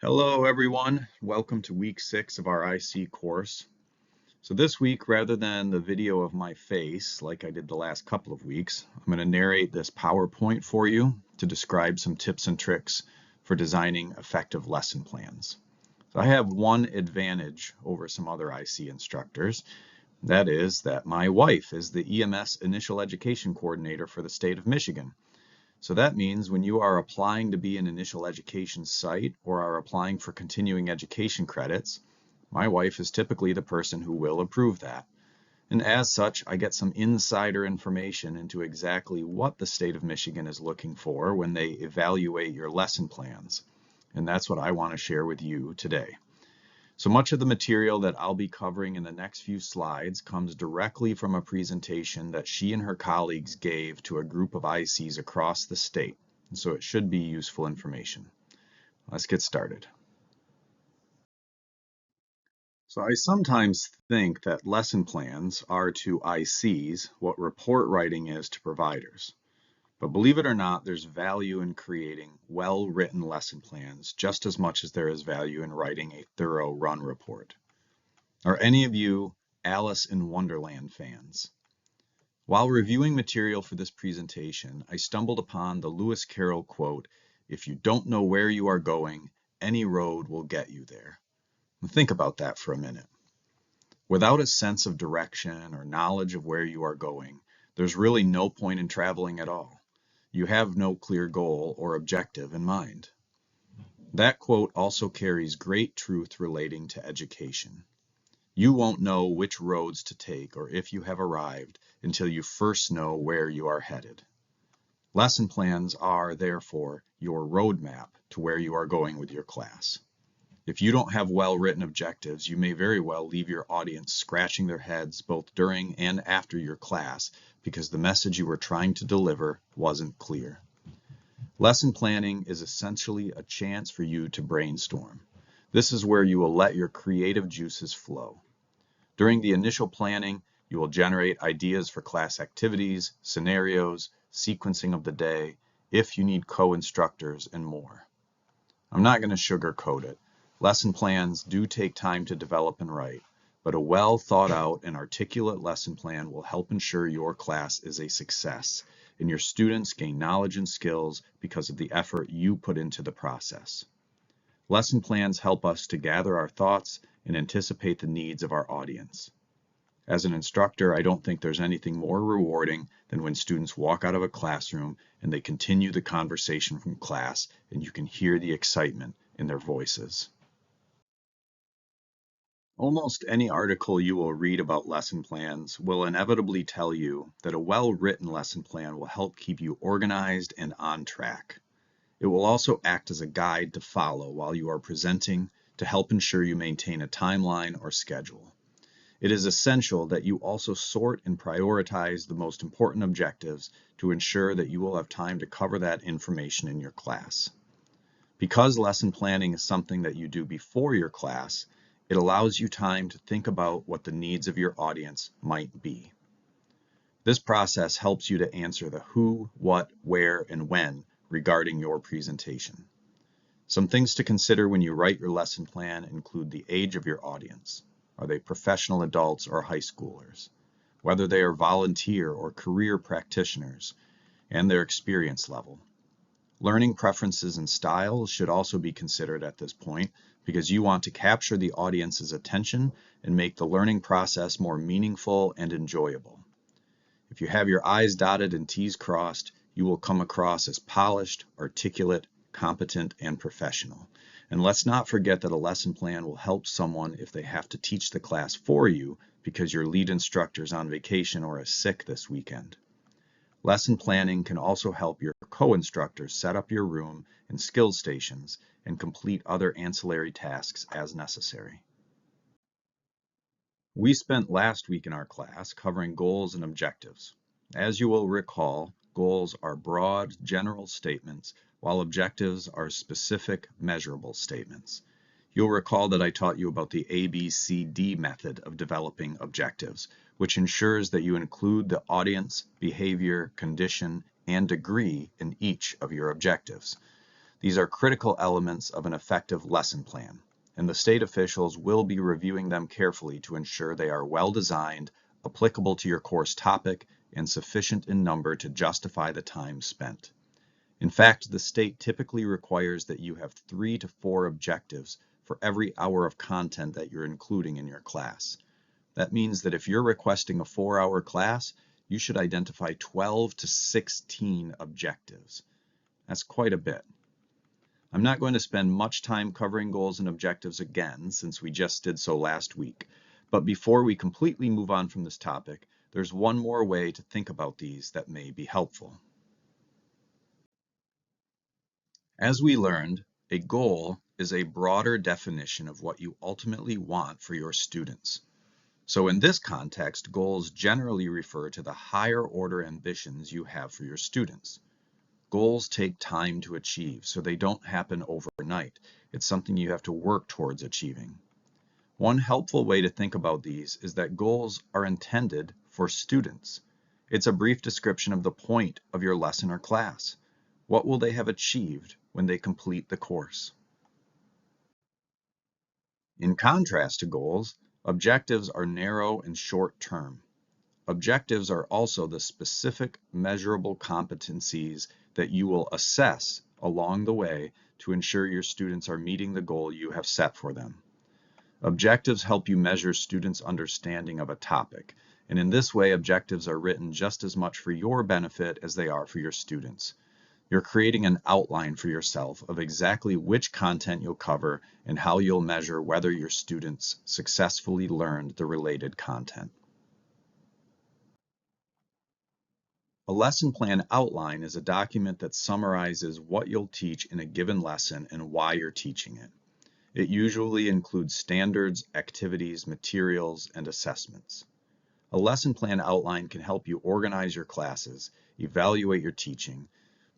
Hello everyone, welcome to week 6 of our IC course. So this week, rather than the video of my face like I did the last couple of weeks, I'm going to narrate this PowerPoint for you to describe some tips and tricks for designing effective lesson plans. So I have one advantage over some other IC instructors. That is that my wife is the EMS Initial Education Coordinator for the state of Michigan. So that means when you are applying to be an initial education site or are applying for continuing education credits, my wife is typically the person who will approve that. And as such, I get some insider information into exactly what the state of Michigan is looking for when they evaluate your lesson plans. And that's what I want to share with you today. So much of the material that I'll be covering in the next few slides comes directly from a presentation that she and her colleagues gave to a group of ICs across the state, and so it should be useful information. Let's get started. So I sometimes think that lesson plans are to ICs what report writing is to providers. But believe it or not, there's value in creating well-written lesson plans just as much as there is value in writing a thorough run report. Are any of you Alice in Wonderland fans? While reviewing material for this presentation, I stumbled upon the Lewis Carroll quote, "If you don't know where you are going, any road will get you there." And think about that for a minute. Without a sense of direction or knowledge of where you are going, there's really no point in traveling at all. You have no clear goal or objective in mind. That quote also carries great truth relating to education. You won't know which roads to take or if you have arrived until you first know where you are headed. Lesson plans are, therefore, your roadmap to where you are going with your class. If you don't have well-written objectives, you may very well leave your audience scratching their heads both during and after your class because the message you were trying to deliver wasn't clear. Lesson planning is essentially a chance for you to brainstorm. This is where you will let your creative juices flow. During the initial planning, you will generate ideas for class activities, scenarios, sequencing of the day, if you need co-instructors, and more. I'm not going to sugarcoat it. Lesson plans do take time to develop and write, but a well thought out and articulate lesson plan will help ensure your class is a success and your students gain knowledge and skills because of the effort you put into the process. Lesson plans help us to gather our thoughts and anticipate the needs of our audience. As an instructor, I don't think there's anything more rewarding than when students walk out of a classroom and they continue the conversation from class and you can hear the excitement in their voices. Almost any article you will read about lesson plans will inevitably tell you that a well-written lesson plan will help keep you organized and on track. It will also act as a guide to follow while you are presenting to help ensure you maintain a timeline or schedule. It is essential that you also sort and prioritize the most important objectives to ensure that you will have time to cover that information in your class. Because lesson planning is something that you do before your class, it allows you time to think about what the needs of your audience might be. This process helps you to answer the who, what, where, and when regarding your presentation. Some things to consider when you write your lesson plan include the age of your audience. Are they professional adults or high schoolers? Whether they are volunteer or career practitioners, and their experience level. Learning preferences and styles should also be considered at this point because you want to capture the audience's attention and make the learning process more meaningful and enjoyable. If you have your I's dotted and T's crossed, you will come across as polished, articulate, competent, and professional. And let's not forget that a lesson plan will help someone if they have to teach the class for you because your lead instructor is on vacation or is sick this weekend. Lesson planning can also help your co-instructors set up your room and skills stations and complete other ancillary tasks as necessary. We spent last week in our class covering goals and objectives. As you will recall, goals are broad, general statements, while objectives are specific, measurable statements. You'll recall that I taught you about the ABCD method of developing objectives, which ensures that you include the audience, behavior, condition, and degree in each of your objectives. These are critical elements of an effective lesson plan, and the state officials will be reviewing them carefully to ensure they are well designed, applicable to your course topic, and sufficient in number to justify the time spent. In fact, the state typically requires that you have 3 to 4 objectives for every hour of content that you're including in your class. That means that if you're requesting a 4-hour class, you should identify 12 to 16 objectives. That's quite a bit. I'm not going to spend much time covering goals and objectives again, since we just did so last week. But before we completely move on from this topic, there's one more way to think about these that may be helpful. As we learned, a goal is a broader definition of what you ultimately want for your students. So in this context, goals generally refer to the higher order ambitions you have for your students. Goals take time to achieve, so they don't happen overnight. It's something you have to work towards achieving. One helpful way to think about these is that goals are intended for students. It's a brief description of the point of your lesson or class. What will they have achieved when they complete the course? In contrast to goals, objectives are narrow and short-term. Objectives are also the specific measurable competencies that you will assess along the way to ensure your students are meeting the goal you have set for them. Objectives help you measure students' understanding of a topic, and in this way, objectives are written just as much for your benefit as they are for your students. You're creating an outline for yourself of exactly which content you'll cover and how you'll measure whether your students successfully learned the related content. A lesson plan outline is a document that summarizes what you'll teach in a given lesson and why you're teaching it. It usually includes standards, activities, materials, and assessments. A lesson plan outline can help you organize your classes, evaluate your teaching,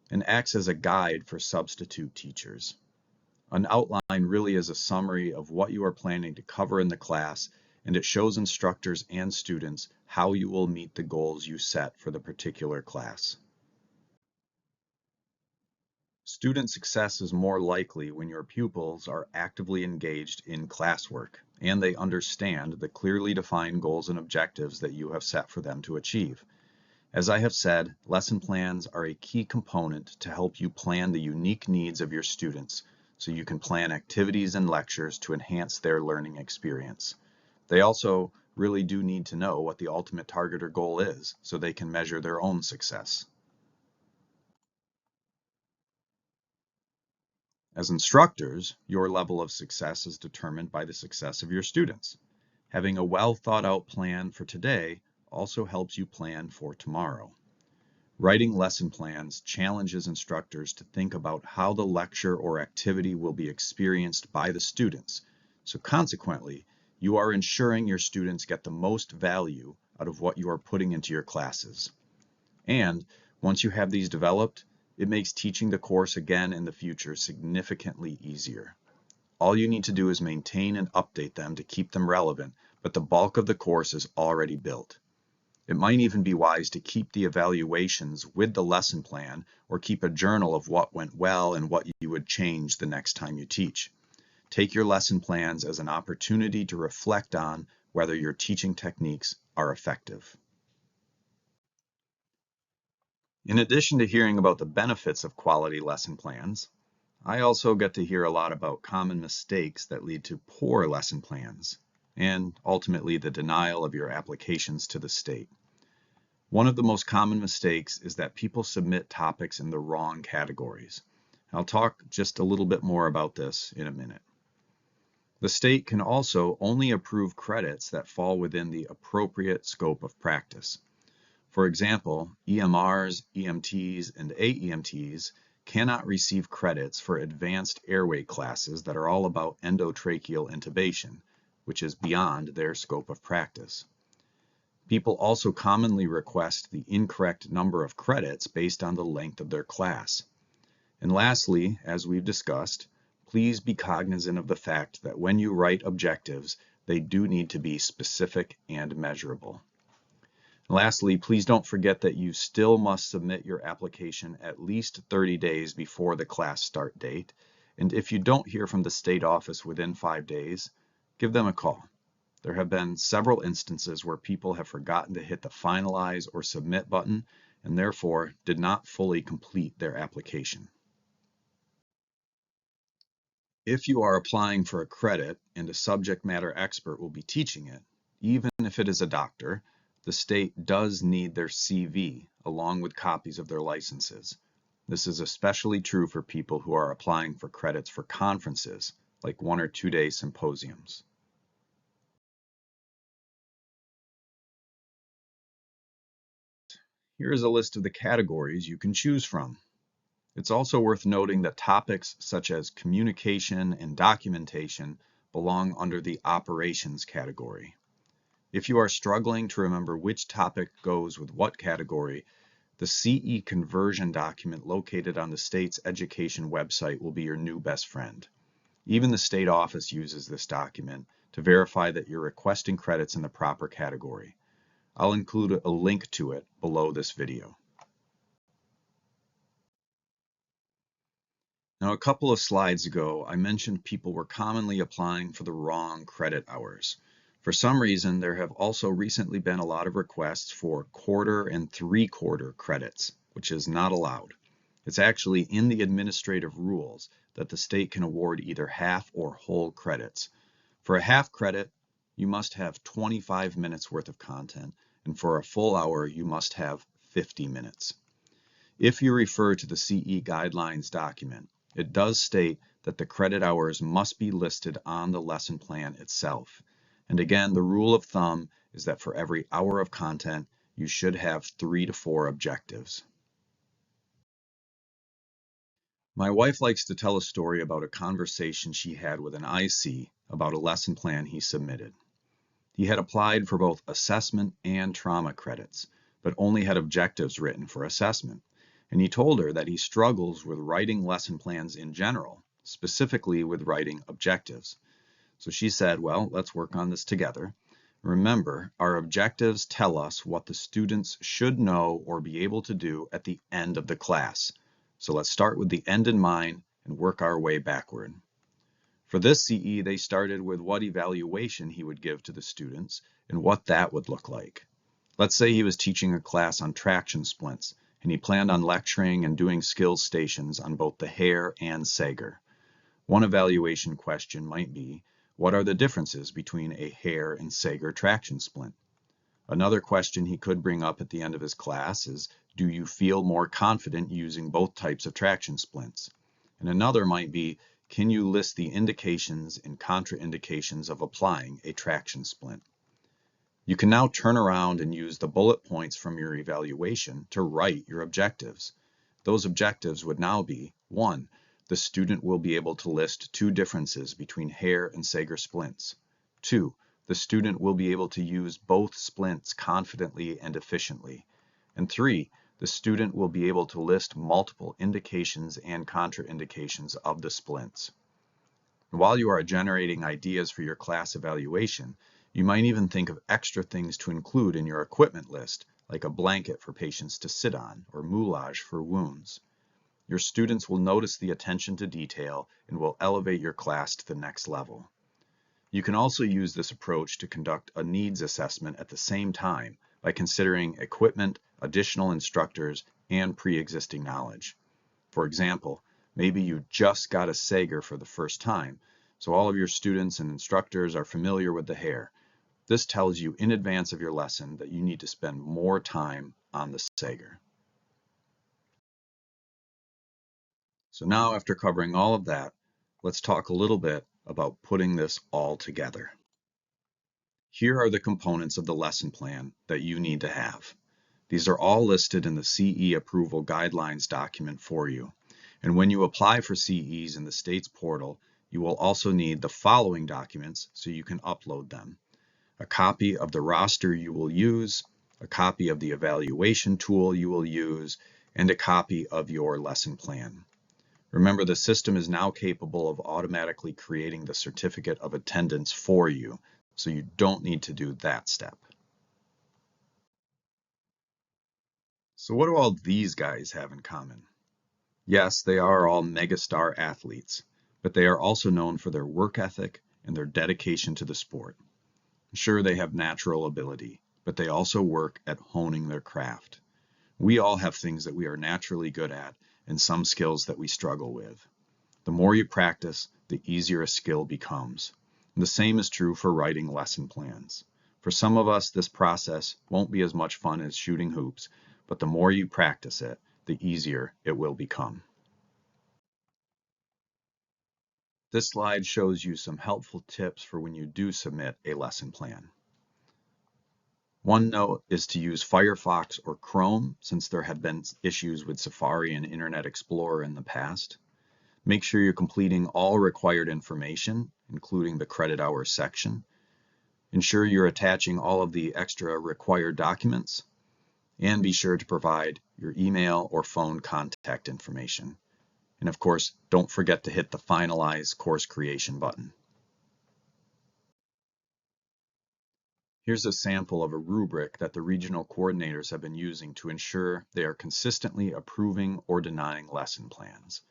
and acts as a guide for substitute teachers. An outline really is a summary of what you are planning to cover in the class, and it shows instructors and students how you will meet the goals you set for the particular class. Student success is more likely when your pupils are actively engaged in classwork and they understand the clearly defined goals and objectives that you have set for them to achieve. As I have said, lesson plans are a key component to help you plan the unique needs of your students so you can plan activities and lectures to enhance their learning experience. They also really do need to know what the ultimate target or goal is so they can measure their own success. As instructors, your level of success is determined by the success of your students. Having a well thought out plan for today also helps you plan for tomorrow. Writing lesson plans challenges instructors to think about how the lecture or activity will be experienced by the students. So consequently, you are ensuring your students get the most value out of what you are putting into your classes. And once you have these developed, it makes teaching the course again in the future significantly easier. All you need to do is maintain and update them to keep them relevant, but the bulk of the course is already built. It might even be wise to keep the evaluations with the lesson plan or keep a journal of what went well and what you would change the next time you teach. Take your lesson plans as an opportunity to reflect on whether your teaching techniques are effective. In addition to hearing about the benefits of quality lesson plans, I also get to hear a lot about common mistakes that lead to poor lesson plans and ultimately the denial of your applications to the state. One of the most common mistakes is that people submit topics in the wrong categories. I'll talk just a little bit more about this in a minute. The state can also only approve credits that fall within the appropriate scope of practice. For example, EMRs, EMTs, and AEMTs cannot receive credits for advanced airway classes that are all about endotracheal intubation, which is beyond their scope of practice. People also commonly request the incorrect number of credits based on the length of their class. And lastly, as we've discussed, please be cognizant of the fact that when you write objectives, they do need to be specific and measurable. Lastly, please don't forget that you still must submit your application at least 30 days before the class start date. And if you don't hear from the state office within 5 days, give them a call. There have been several instances where people have forgotten to hit the finalize or submit button and therefore did not fully complete their application. If you are applying for a credit and a subject matter expert will be teaching it, even if it is a doctor, the state does need their CV along with copies of their licenses. This is especially true for people who are applying for credits for conferences, like 1 or 2 day symposiums. Here is a list of the categories you can choose from. It's also worth noting that topics such as communication and documentation belong under the operations category. If you are struggling to remember which topic goes with what category, the CE conversion document located on the state's education website will be your new best friend. Even the state office uses this document to verify that you're requesting credits in the proper category. I'll include a link to it below this video. Now, a couple of slides ago, I mentioned people were commonly applying for the wrong credit hours. For some reason, there have also recently been a lot of requests for quarter and three-quarter credits, which is not allowed. It's actually in the administrative rules that the state can award either half or whole credits. For a half credit, you must have 25 minutes worth of content, and for a full hour, you must have 50 minutes. If you refer to the CE guidelines document, it does state that the credit hours must be listed on the lesson plan itself. And again, the rule of thumb is that for every hour of content, you should have 3 to 4 objectives. My wife likes to tell a story about a conversation she had with an IC about a lesson plan he submitted. He had applied for both assessment and trauma credits, but only had objectives written for assessment. And he told her that he struggles with writing lesson plans in general, specifically with writing objectives. So she said, well, let's work on this together. Remember, our objectives tell us what the students should know or be able to do at the end of the class. So let's start with the end in mind and work our way backward. For this CE, they started with what evaluation he would give to the students and what that would look like. Let's say he was teaching a class on traction splints, and he planned on lecturing and doing skills stations on both the Hare and Sager. One evaluation question might be, what are the differences between a Hare and Sager traction splint? Another question he could bring up at the end of his class is, do you feel more confident using both types of traction splints? And another might be, can you list the indications and contraindications of applying a traction splint? You can now turn around and use the bullet points from your evaluation to write your objectives. Those objectives would now be, 1, the student will be able to list 2 differences between Hare and Sager splints. 2, the student will be able to use both splints confidently and efficiently. And 3, the student will be able to list multiple indications and contraindications of the splints. While you are generating ideas for your class evaluation, you might even think of extra things to include in your equipment list, like a blanket for patients to sit on or moulage for wounds. Your students will notice the attention to detail and will elevate your class to the next level. You can also use this approach to conduct a needs assessment at the same time by considering equipment, additional instructors, and pre-existing knowledge. For example, maybe you just got a Sager for the first time, so all of your students and instructors are familiar with the Hare. This tells you in advance of your lesson that you need to spend more time on the Sager. So now, after covering all of that, let's talk a little bit about putting this all together. Here are the components of the lesson plan that you need to have. These are all listed in the CE approval guidelines document for you. And when you apply for CEs in the state's portal, you will also need the following documents so you can upload them: a copy of the roster you will use, a copy of the evaluation tool you will use, and a copy of your lesson plan. Remember, the system is now capable of automatically creating the certificate of attendance for you, so you don't need to do that step. So what do all these guys have in common? Yes, they are all megastar athletes, but they are also known for their work ethic and their dedication to the sport. Sure, they have natural ability, but they also work at honing their craft. We all have things that we are naturally good at and some skills that we struggle with. The more you practice, the easier a skill becomes. And the same is true for writing lesson plans. For some of us, this process won't be as much fun as shooting hoops, but the more you practice it, the easier it will become. This slide shows you some helpful tips for when you do submit a lesson plan. One note is to use Firefox or Chrome, since there have been issues with Safari and Internet Explorer in the past. Make sure you're completing all required information, including the credit hours section. Ensure you're attaching all of the extra required documents, and be sure to provide your email or phone contact information. And of course, don't forget to hit the Finalize Course Creation button. Here's a sample of a rubric that the regional coordinators have been using to ensure they are consistently approving or denying lesson plans.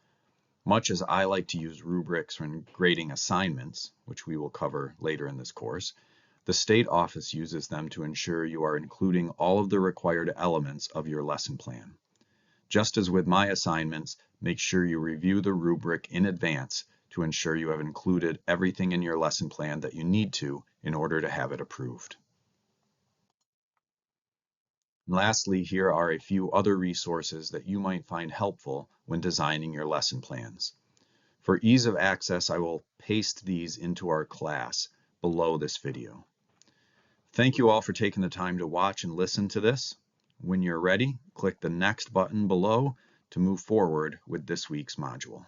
Much as I like to use rubrics when grading assignments, which we will cover later in this course, the state office uses them to ensure you are including all of the required elements of your lesson plan. Just as with my assignments, make sure you review the rubric in advance to ensure you have included everything in your lesson plan that you need to in order to have it approved. And lastly, here are a few other resources that you might find helpful when designing your lesson plans. For ease of access, I will paste these into our class below this video. Thank you all for taking the time to watch and listen to this. When you're ready, click the next button below to move forward with this week's module.